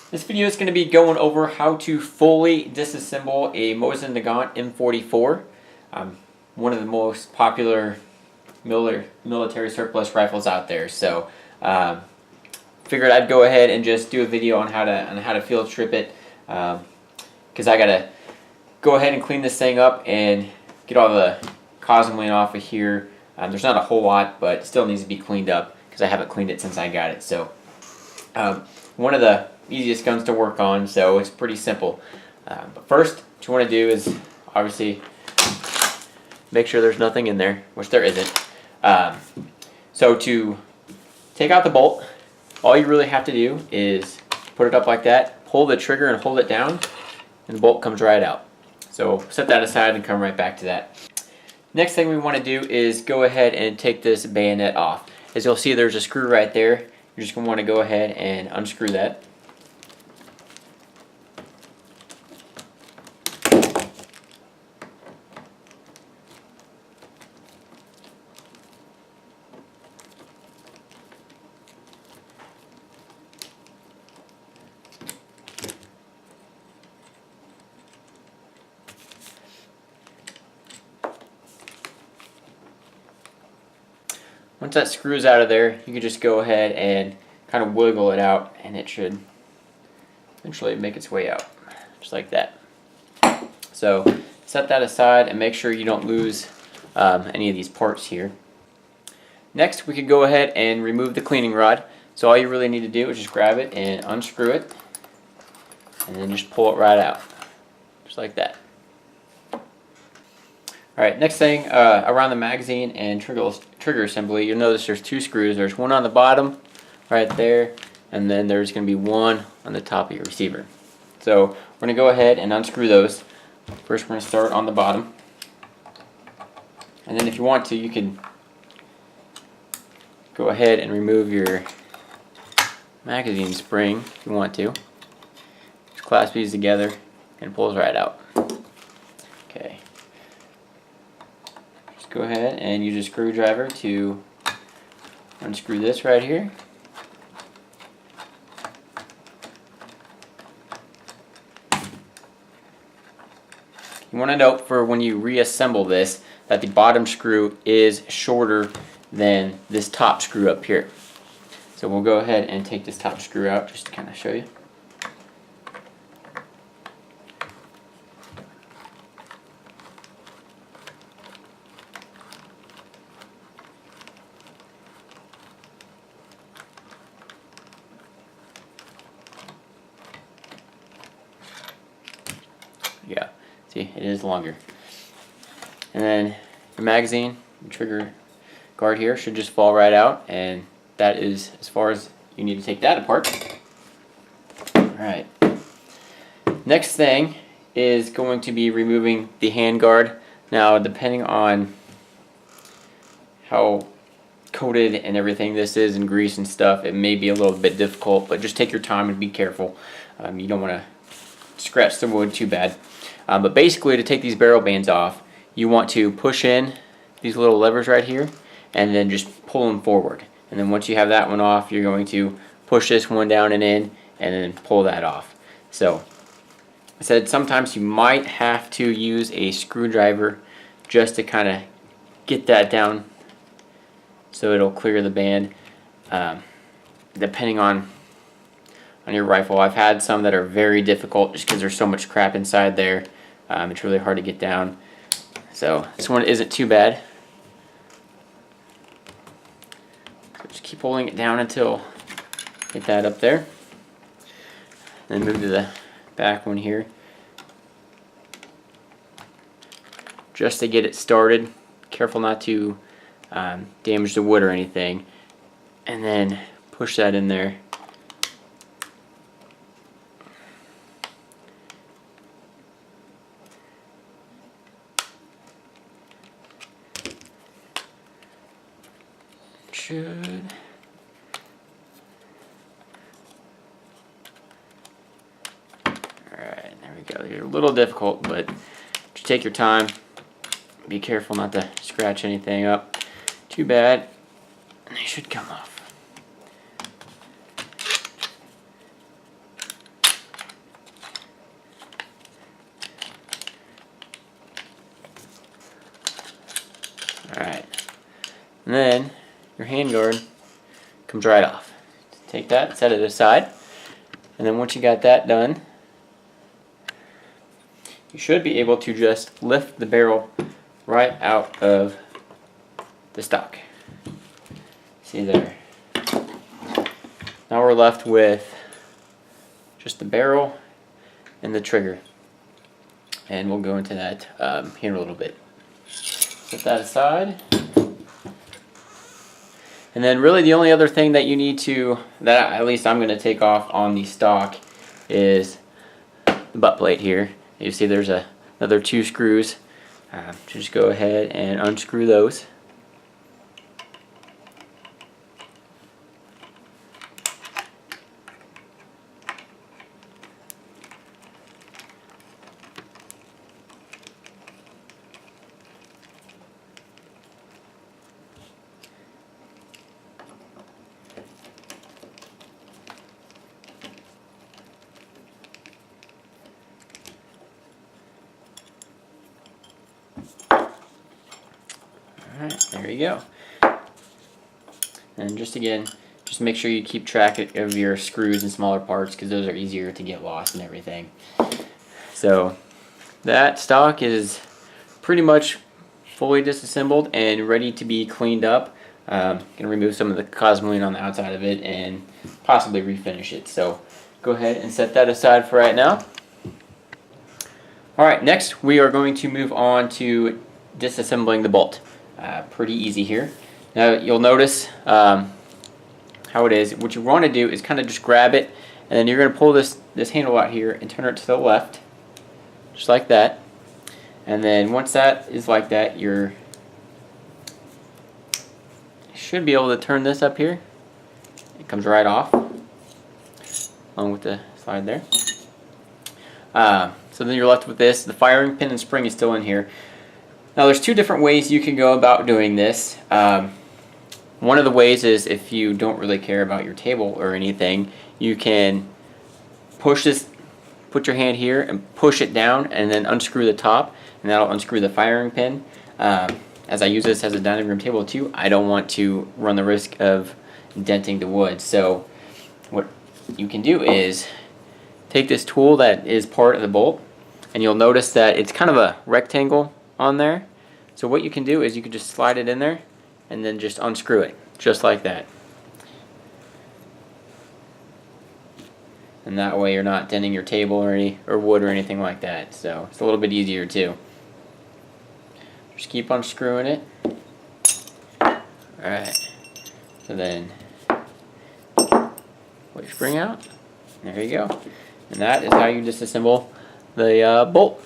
This video is going to be going over how to fully disassemble a Mosin Nagant M44, one of the most popular military surplus rifles out there. So figured I'd go ahead and just do a video on how to field strip it, because I gotta go ahead and clean this thing up and get all the cosmeline off of here. There's not a whole lot, but it still needs to be cleaned up because I haven't cleaned it since I got it. So one of the easiest guns to work on, so it's pretty simple. But first, what you want to do is obviously make sure there's nothing in there, which there isn't. So to take out the bolt, all you really have to do is put it up like that, pull the trigger and hold it down, and the bolt comes right out. So set that aside and come right back to that. Next thing we want to do is go ahead and take this bayonet off. As you'll see, there's a screw right there. You're just going to want to go ahead and unscrew that. Once that screws out of there, you can just go ahead and kind of wiggle it out, and it should eventually make its way out, just like that. So set that aside and make sure you don't lose any of these parts here. Next, we could go ahead and remove the cleaning rod. So all you really need to do is just grab it and unscrew it, and then just pull it right out, just like that. Alright, next thing, around the magazine and trigger assembly, you'll notice there's two screws. There's one on the bottom, right there, and then there's going to be one on the top of your receiver. So we're going to go ahead and unscrew those. First we're going to start on the bottom. And then if you want to, you can go ahead and remove your magazine spring if you want to. Just clasp these together and it pulls right out. Okay. Go ahead and use a screwdriver to unscrew this right here. You want to note for when you reassemble this that the bottom screw is shorter than this top screw up here. So we'll go ahead and take this top screw out just to kind of show you. Yeah, see, it is longer. And then your magazine, your trigger guard here should just fall right out, and that is as far as you need to take that apart. Alright. Next thing is going to be removing the hand guard. Now, depending on how coated and everything this is in grease and stuff, it may be a little bit difficult, but just take your time and be careful. You don't want to scratch the wood too bad. But basically, to take these barrel bands off, you want to push in these little levers right here and then just pull them forward. And then once you have that one off, you're going to push this one down and in and then pull that off. So I said sometimes you might have to use a screwdriver just to kind of get that down so it'll clear the band, depending on your rifle. I've had some that are very difficult just because there's so much crap inside there. It's really hard to get down. So this one isn't too bad. So just keep pulling it down until get that up there. Then move to the back one here. Just to get it started. Careful not to damage the wood or anything. And then push that in there. Should. Alright, there we go. They're a little difficult, but just take your time. Be careful not to scratch anything up too bad. And they should come off. And then your handguard comes right off. Take that, set it aside, and then once you got that done, you should be able to just lift the barrel right out of the stock. See there. Now we're left with just the barrel and the trigger, and we'll go into that here in a little bit. Set that aside. And then really the only other thing that you need to, that at least I'm going to take off on the stock, is the butt plate here. You see there's another 2 screws. Just go ahead and unscrew those. Alright, there you go. And just again, just make sure you keep track of your screws and smaller parts, because those are easier to get lost and everything. So that stock is pretty much fully disassembled and ready to be cleaned up. Gonna remove some of the cosmoline on the outside of it and possibly refinish it. So go ahead and set that aside for right now. Alright, next we are going to move on to disassembling the bolt. Pretty easy here. Now you'll notice how it is. What you want to do is kind of just grab it, and then you're going to pull this handle out here and turn it to the left, just like that. And then once that is like that, you should be able to turn this up here. It comes right off, along with the slide there. So then you're left with this. The firing pin and spring is still in here. Now there's 2 different ways you can go about doing this. One of the ways is, if you don't really care about your table or anything, you can push this, put your hand here and push it down, and then unscrew the top, and that'll unscrew the firing pin. As I use this as a dining room table too, I don't want to run the risk of denting the wood. So what you can do is take this tool that is part of the bolt, and you'll notice that it's kind of a rectangle on there. So what you can do is you can just slide it in there and then just unscrew it, just like that. And that way you're not denting your table or wood or anything like that. So it's a little bit easier too. Just keep unscrewing it. Alright. So then pull your spring out. There you go. And that is how you disassemble the bolt.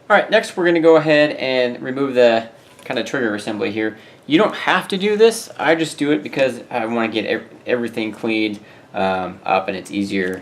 Alright, next we're going to go ahead and remove the kind of trigger assembly here. You don't have to do this. I just do it because I want to get everything cleaned up, and it's easier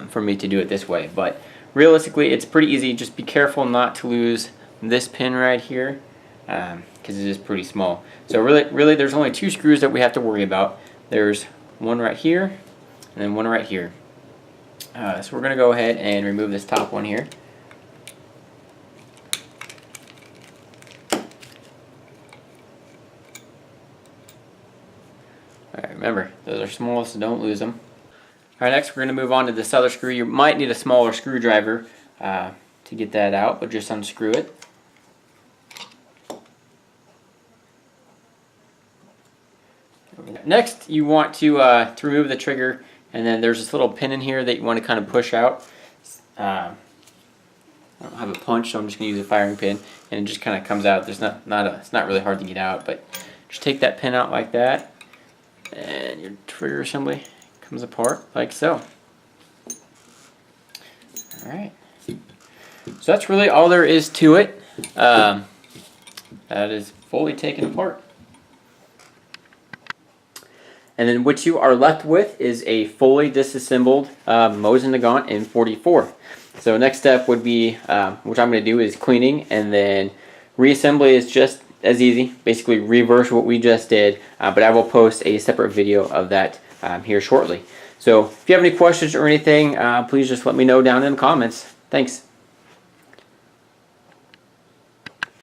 for me to do it this way. But realistically, it's pretty easy. Just be careful not to lose this pin right here, because it is pretty small. So really there's only 2 screws that we have to worry about. There's one right here and then one right here. So we're going to go ahead and remove this top one here. Alright, remember, those are small, so don't lose them. Alright, next we're going to move on to this other screw. You might need a smaller screwdriver to get that out, but just unscrew it. Next, you want to remove the trigger, and then there's this little pin in here that you want to kind of push out. I don't have a punch, so I'm just going to use a firing pin, and it just kind of comes out. It's not really hard to get out, but just take that pin out like that, and your trigger assembly comes apart like so. Alright, so that's really all there is to it. That is fully taken apart. And then what you are left with is a fully disassembled Mosin Nagant M44. So next step would be, which I'm going to do, is cleaning, and then reassembly is just as easy. Basically reverse what we just did, but I will post a separate video of that here shortly. So if you have any questions or anything, please just let me know down in the comments. Thanks.